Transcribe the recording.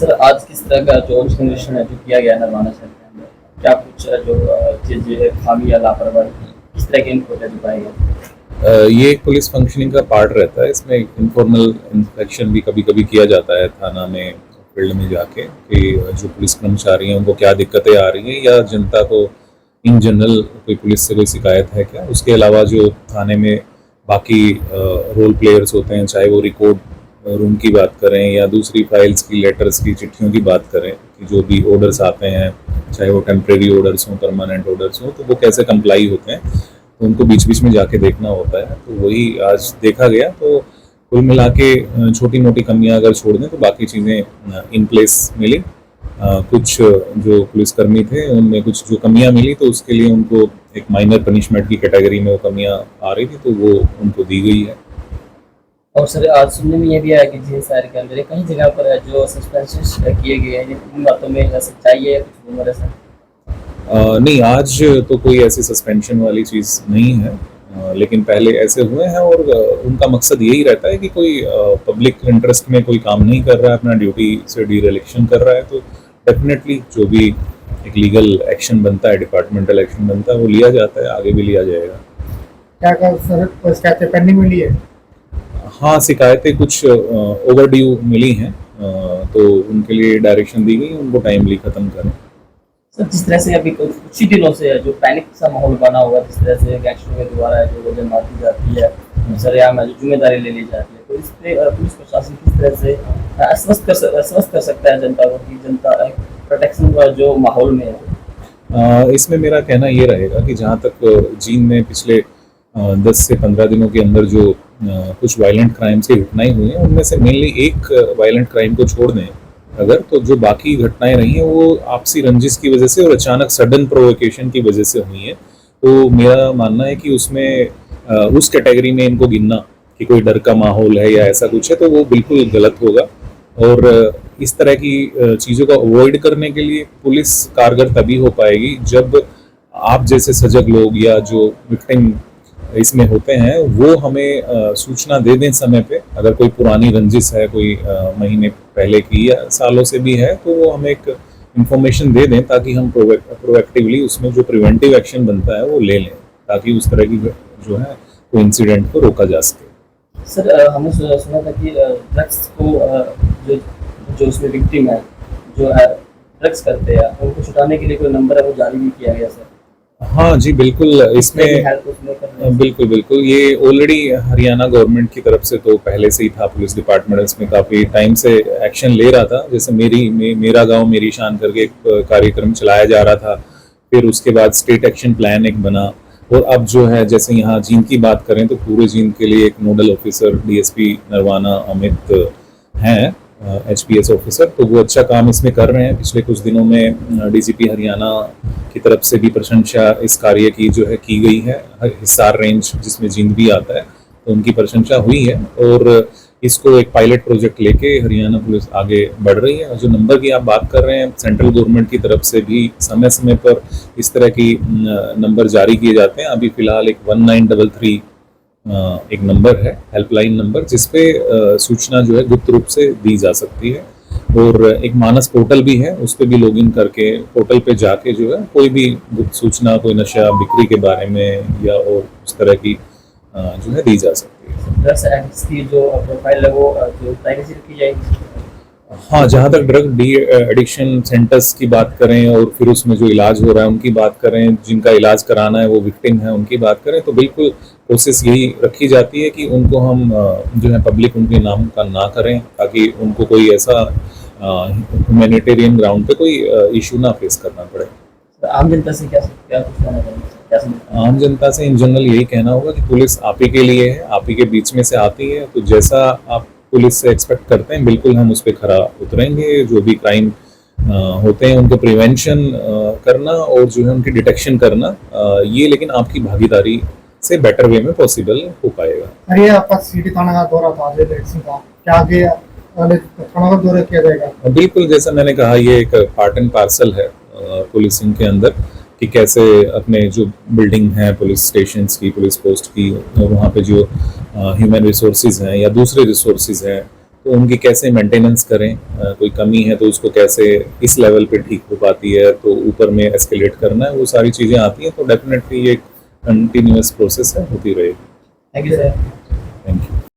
Sir आज किस तरह का जो संरक्षण है जो किया गया नरवाना शहर के अंदर, क्या कुछ जो चीज़ें खामी या लापरवाही थी, किस तरह के इनपुट है जो पाए गए? ये एक पुलिस फंक्शनिंग का पार्ट रहता है। इसमें इनफॉर्मल इंस्पेक्शन भी कभी कभी किया जाता है थाना में, फील्ड में जाके, कि जो पुलिस कर्मचारी हैं उनको क्या दिक्कतें आ रही हैं या जनता को इन जनरल कोई पुलिस से कोई शिकायत है क्या। उसके अलावा जो थाने में बाकी रोल प्लेयर्स होते हैं, चाहे वो रिकॉर्ड रूम की बात करें या दूसरी फाइल्स की, लेटर्स की, चिट्ठियों की बात करें, कि जो भी ऑर्डर्स आते हैं, चाहे वो टेम्प्रेरी ऑर्डर्स हों, परमानेंट ऑर्डर्स हों, तो वो कैसे कंप्लाई होते हैं, तो उनको बीच बीच में जाके देखना होता है। तो वही आज देखा गया। तो कुल मिला के छोटी मोटी कमियां अगर छोड़ दें तो बाकी चीज़ें इन प्लेस मिली। कुछ जो पुलिसकर्मी थे उनमें कुछ जो कमियां मिली तो उसके लिए उनको एक माइनर पनिशमेंट की कैटेगरी में वो कमियां आ रही थी, तो वो उनको दी गई है। और सर आज सुनने में ये भी आया कि जिन शहर के अंदर कई जगह पर जो सस्पेंशन किए गए हैं, इन बातों में सच्चाई है या कुछ रूमर है सर? नहीं, आज तो कोई ऐसी सस्पेंशन वाली चीज़ नहीं है। लेकिन पहले ऐसे हुए हैं और उनका मकसद यही रहता है कि कोई पब्लिक इंटरेस्ट में कोई काम नहीं कर रहा है, अपना ड्यूटी से डिरेलिक्शन कर रहा है, तो डेफिनेटली जो भी एक लीगल एक्शन बनता है, डिपार्टमेंटल एक्शन बनता है, वो लिया जाता है, आगे भी लिया जाएगा। क्या क्या सर शिकायतें पेंडिंग मिली है? हाँ, शिकायतें कुछ ओवरड्यू मिली हैं, तो उनके लिए डायरेक्शन दी गई, उनको टाइमली ख़त्म करें। सर जिस तरह से अभी कुछ ही दिनों से जो पैनिक सा माहौल बना हुआ, जिस तरह से गैंगस्टरों के द्वारा जो वजह मारती जाती है, सरेआम जो जिम्मेदारी ले ली जाती है, तो इस पर पुलिस प्रशासन किस तरह से आश्वस्त कर सकता है जनता को कि जनता प्रोटेक्शन का जो माहौल में है? इसमें मेरा कहना ये रहेगा कि जहाँ तक जींद में पिछले 10 से 15 दिनों के अंदर जो कुछ वायलेंट क्राइम्स की घटनाएं हुई हैं, उनमें से मेनली एक वायलेंट क्राइम को छोड़ दें अगर, तो जो बाकी घटनाएं रही हैं वो आपसी रंजिश की वजह से और अचानक सडन प्रोवोकेशन की वजह से हुई हैं। तो मेरा मानना है कि उसमें उस कैटेगरी में इनको गिनना कि कोई डर का माहौल है या ऐसा कुछ है, तो वो बिल्कुल गलत होगा। और इस तरह की चीज़ों को अवॉइड करने के लिए पुलिस कारगर तभी हो पाएगी जब आप जैसे सजग लोग या जो विक्टिम इसमें होते हैं वो हमें सूचना दे दें समय पे। अगर कोई पुरानी रंजिश है, कोई महीने पहले की या सालों से भी है, तो वो हमें एक इंफॉर्मेशन दे दें ताकि हम प्रोएक्टिवली उसमें जो प्रिवेंटिव एक्शन बनता है वो ले लें, ताकि उस तरह की जो है कोई इंसिडेंट को रोका जा सके। सर हमने सुना था कि ड्रग्स को जो जो उसमें विक्टिम है, जो ड्रग्स करते हैं, उनको छुटाने के लिए कोई नंबर है वो जारी भी किया गया सर? हाँ जी, बिल्कुल। इसमें बिल्कुल बिल्कुल ये ऑलरेडी हरियाणा गवर्नमेंट की तरफ से तो पहले से ही था। पुलिस डिपार्टमेंट इसमें काफ़ी टाइम से एक्शन ले रहा था। जैसे मेरा गांव मेरी शान करके एक कार्यक्रम चलाया जा रहा था, फिर उसके बाद स्टेट एक्शन प्लान एक बना, और अब जो है जैसे यहाँ जींद की बात करें तो पूरे जींद के लिए एक nodal officer DSP Narwana Amit हैं, HPS ऑफिसर, तो वो अच्छा काम इसमें कर रहे हैं। पिछले कुछ दिनों में डीजीपी हरियाणा की तरफ से भी प्रशंसा इस कार्य की जो है की गई है। हिसार रेंज जिसमें जींद भी आता है, तो उनकी प्रशंसा हुई है, और इसको एक पायलट प्रोजेक्ट लेके हरियाणा पुलिस आगे बढ़ रही है। और जो नंबर की आप बात कर रहे हैं, सेंट्रल गवर्नमेंट की तरफ से भी समय समय पर इस तरह की नंबर जारी किए जाते हैं। अभी फिलहाल एक 1933 एक नंबर है, हेल्पलाइन नंबर, जिसपे सूचना जो है गुप्त रूप से दी जा सकती है। और एक मानस पोर्टल भी है, उस पर भी लॉगिन करके पोर्टल पे जाके जो है कोई भी गुप्त सूचना, कोई नशा बिक्री के बारे में या और उस तरह की जो है दी जा सकती है। ड्रग्स एडिक्ट्स की जो प्रोफाइल है वो जो प्राइवेसी रखी जाएगी? हाँ, जहाँ तक ड्रग डी एडिक्शन सेंटर्स की बात करें और फिर उसमें जो इलाज हो रहा है उनकी बात करें, जिनका इलाज कराना है वो विक्टिम है उनकी बात करें, तो बिल्कुल कोशिश यही रखी जाती है कि उनको हम जो है पब्लिक उनके नाम का ना करें, ताकि उनको कोई ऐसा ह्यूमैनिटेरियन ग्राउंड पे कोई इशू ना फेस करना पड़े। आम जनता से क्या कुछ कहना चाहेंगे? आम जनता से इन जनरल यही कहना होगा कि पुलिस आप ही के लिए है, आप ही के बीच में से आती है, तो जैसा आप पुलिस से एक्सपेक्ट करते हैं बिल्कुल हम उस पर खरा उतरेंगे। जो भी क्राइम होते हैं उनके प्रिवेंशन करना और जो है उनकी डिटेक्शन करना, ये लेकिन आपकी भागीदारी से बेटर वे में पॉसिबल हो पाएगा। अरे आपका सिटी थाना का दौरा था आज इलेक्शन का, क्या आगे थाना का दौरा किया जाएगा? बिल्कुल, जैसा मैंने कहा, ये एक पार्ट एंड पार्सल है पुलिसिंग के अंदर, कि कैसे अपने जो बिल्डिंग है पुलिस स्टेशन की, पुलिस पोस्ट की, और वहाँ पे जो ह्यूमन रिसोर्सेज हैं या दूसरे रिसोर्सेज हैं, तो तो उनकी कैसे मेंटेनेंस करें, कोई कमी है तो उसको कैसे इस लेवल पे ठीक हो पाती है, तो ऊपर में एस्केलेट करना है, वो सारी चीज़ें आती हैं। तो डेफिनेटली ये कंटिन्यूअस प्रोसेस है, होती रहेगी। Thank you sir. Thank you.